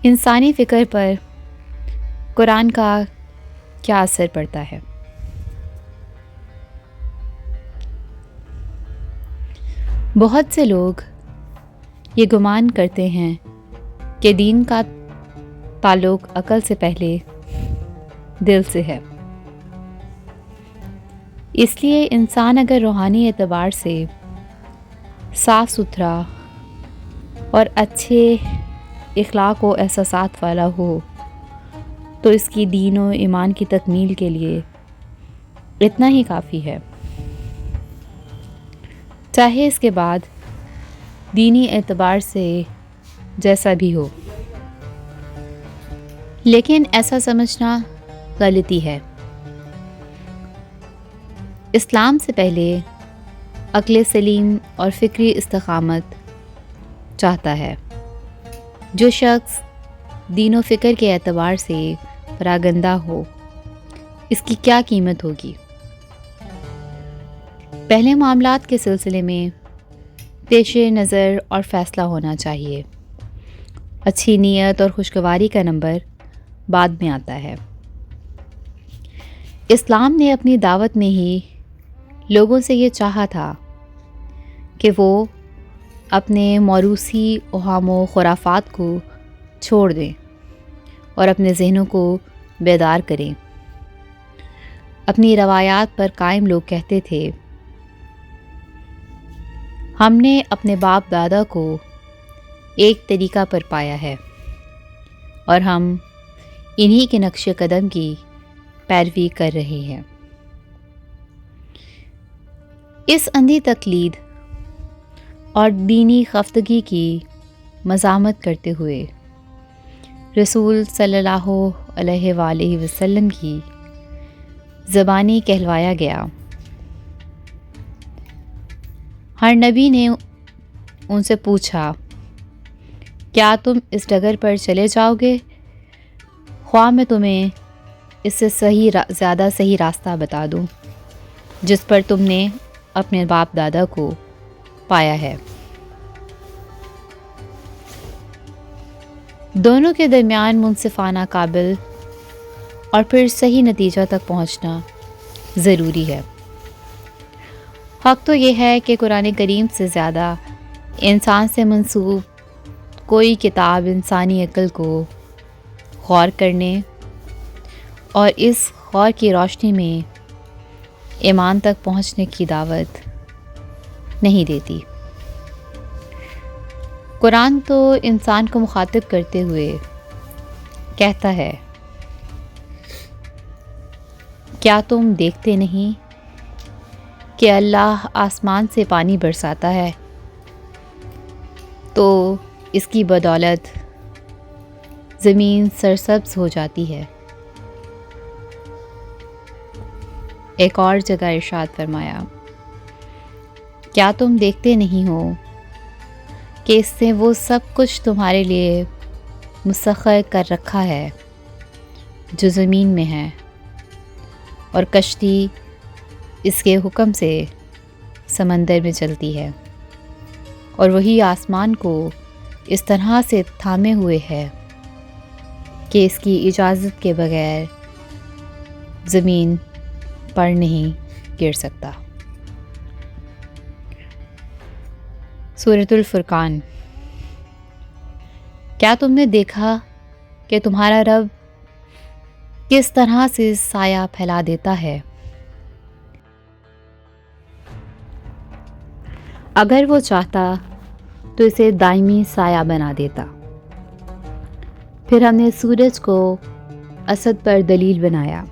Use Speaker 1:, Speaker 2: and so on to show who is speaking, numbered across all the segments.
Speaker 1: انسانی فکر پر قرآن کا کیا اثر پڑتا ہے؟ بہت سے لوگ یہ گمان کرتے ہیں کہ دین کا تعلق عقل سے پہلے دل سے ہے، اس لیے انسان اگر روحانی اعتبار سے صاف ستھرا اور اچھے اخلاق و احساسات والا ہو تو اس کی دین و ایمان کی تکمیل کے لیے اتنا ہی کافی ہے، چاہے اس کے بعد دینی اعتبار سے جیسا بھی ہو۔ لیکن ایسا سمجھنا غلطی ہے۔ اسلام سے پہلے عقل سلیم اور فکری استقامت چاہتا ہے۔ جو شخص دین و فکر کے اعتبار سے پراگندہ ہو، اس کی کیا قیمت ہوگی؟ پہلے معاملات کے سلسلے میں پیش نظر اور فیصلہ ہونا چاہیے۔ اچھی نیت اور خوشگواری کا نمبر بعد میں آتا ہے۔ اسلام نے اپنی دعوت میں ہی لوگوں سے یہ چاہا تھا کہ وہ اپنے موروثی اوہام و خرافات کو چھوڑ دیں اور اپنے ذہنوں کو بیدار کریں۔ اپنی روایات پر قائم لوگ کہتے تھے، ہم نے اپنے باپ دادا کو ایک طریقہ پر پایا ہے اور ہم انہی کے نقش قدم کی پیروی کر رہے ہیں۔ اس اندھی تقلید اور دینی خفتگی کی مذمت کرتے ہوئے رسول صلی اللہ علیہ وآلہ وسلم کی زبانی کہلوایا گیا۔ ہر نبی نے ان سے پوچھا، کیا تم اس ڈگر پر چلے جاؤ گے، خواہ میں تمہیں اس سے زیادہ صحیح راستہ بتا دوں جس پر تم نے اپنے باپ دادا کو پایا ہے۔ دونوں کے درمیان منصفانہ قابل اور پھر صحیح نتیجہ تک پہنچنا ضروری ہے۔ حق تو یہ ہے کہ قرآن کریم سے زیادہ انسان سے منسوب کوئی کتاب انسانی عقل کو غور کرنے اور اس غور کی روشنی میں ایمان تک پہنچنے کی دعوت نہیں دیتی۔ قرآن تو انسان کو مخاطب کرتے ہوئے کہتا ہے، کیا تم دیکھتے نہیں کہ اللہ آسمان سے پانی برساتا ہے تو اس کی بدولت زمین سرسبز ہو جاتی ہے۔ ایک اور جگہ ارشاد فرمایا، کیا تم دیکھتے نہیں ہو کہ اس نے وہ سب کچھ تمہارے لیے مسخر کر رکھا ہے جو زمین میں ہے، اور کشتی اس کے حکم سے سمندر میں چلتی ہے، اور وہی آسمان کو اس طرح سے تھامے ہوئے ہے کہ اس کی اجازت کے بغیر زمین پر نہیں گر سکتا۔ سورۃ الفرقان۔ کیا تم نے دیکھا کہ تمہارا رب کس طرح سے سایہ پھیلا دیتا ہے؟ اگر وہ چاہتا تو اسے دائمی سایہ بنا دیتا۔ پھر ہم نے سورج کو اسد پر دلیل بنایا۔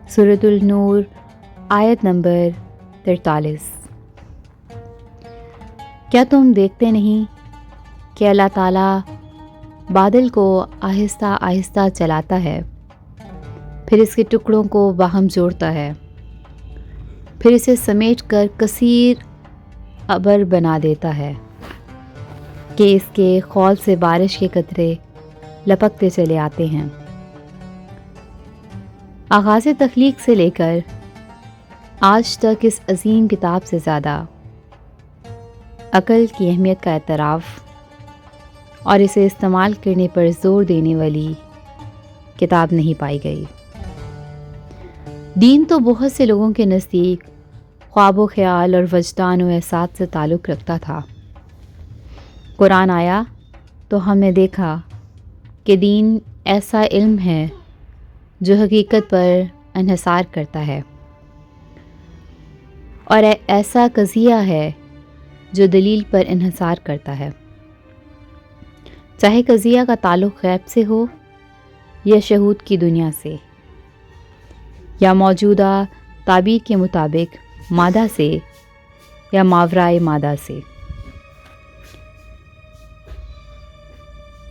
Speaker 1: سورۃ النور آیت نمبر 43۔ کیا تم دیکھتے نہیں کہ اللہ تعالیٰ بادل کو آہستہ آہستہ چلاتا ہے، پھر اس کے ٹکڑوں کو باہم جوڑتا ہے، پھر اسے سمیٹ کر کثیر ابر بنا دیتا ہے کہ اس کے خول سے بارش کے قطرے لپکتے چلے آتے ہیں۔ آغاز تخلیق سے لے کر آج تک اس عظیم کتاب سے زیادہ عقل کی اہمیت کا اعتراف اور اسے استعمال کرنے پر زور دینے والی کتاب نہیں پائی گئی۔ دین تو بہت سے لوگوں کے نزدیک خواب و خیال اور وجدان و احساس سے تعلق رکھتا تھا۔ قرآن آیا تو ہم نے دیکھا کہ دین ایسا علم ہے جو حقیقت پر انحصار کرتا ہے، اور ایسا قضیہ ہے جو دلیل پر انحصار کرتا ہے، چاہے قضیہ کا تعلق غیب سے ہو یا شہود کی دنیا سے، یا موجودہ تعبیر کے مطابق مادہ سے یا ماورائے مادہ سے۔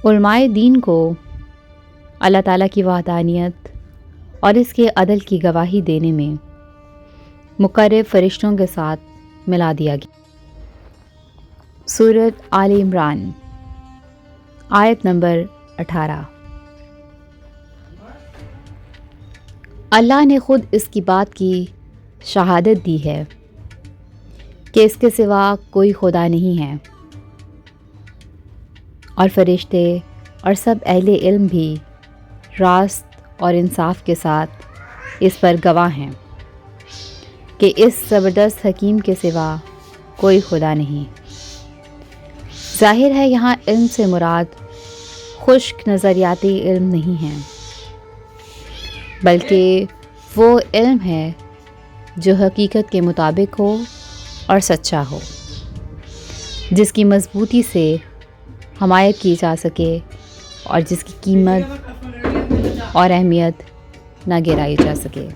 Speaker 1: علماء دین کو اللہ تعالیٰ کی وحدانیت اور اس کے عدل کی گواہی دینے میں مقرب فرشتوں کے ساتھ ملا دیا گیا۔ سورۃ آل عمران آیت نمبر 18۔ اللہ نے خود اس کی بات کی شہادت دی ہے کہ اس کے سوا کوئی خدا نہیں ہے، اور فرشتے اور سب اہل علم بھی راست اور انصاف کے ساتھ اس پر گواہ ہیں کہ اس زبردست حکیم کے سوا کوئی خدا نہیں۔ ظاہر ہے یہاں علم سے مراد خشک نظریاتی علم نہیں ہے، بلکہ وہ علم ہے جو حقیقت کے مطابق ہو اور سچا ہو، جس کی مضبوطی سے حمایت کی جا سکے اور جس کی قیمت اور اہمیت نہ گرائی جا سکے۔